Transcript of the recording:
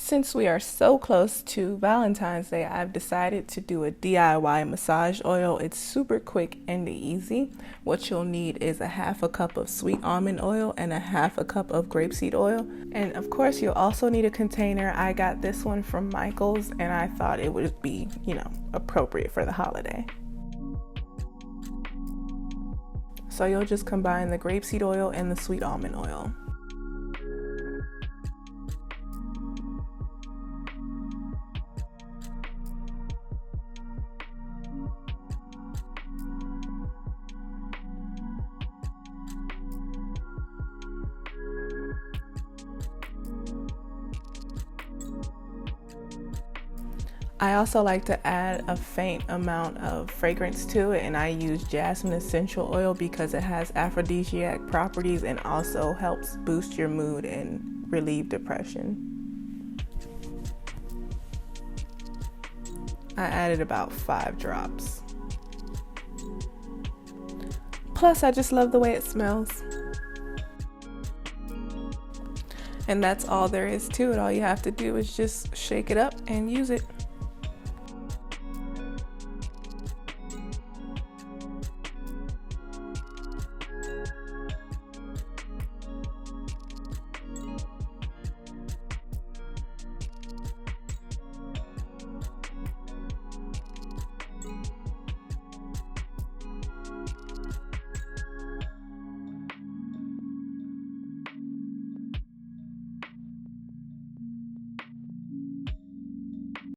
Since we are so close to Valentine's Day, I've decided to do a DIY massage oil. It's super quick and easy. What you'll need is a half a cup of sweet almond oil and a half a cup of grapeseed oil. And of course, you'll also need a container. I got this one from Michael's and I thought it would be, appropriate for the holiday. So you'll just combine the grapeseed oil and the sweet almond oil. I also like to add a faint amount of fragrance to it, and I use jasmine essential oil because it has aphrodisiac properties and also helps boost your mood and relieve depression. I added about 5 drops. Plus, I just love the way it smells. And that's all there is to it. All you have to do is just shake it up and use it.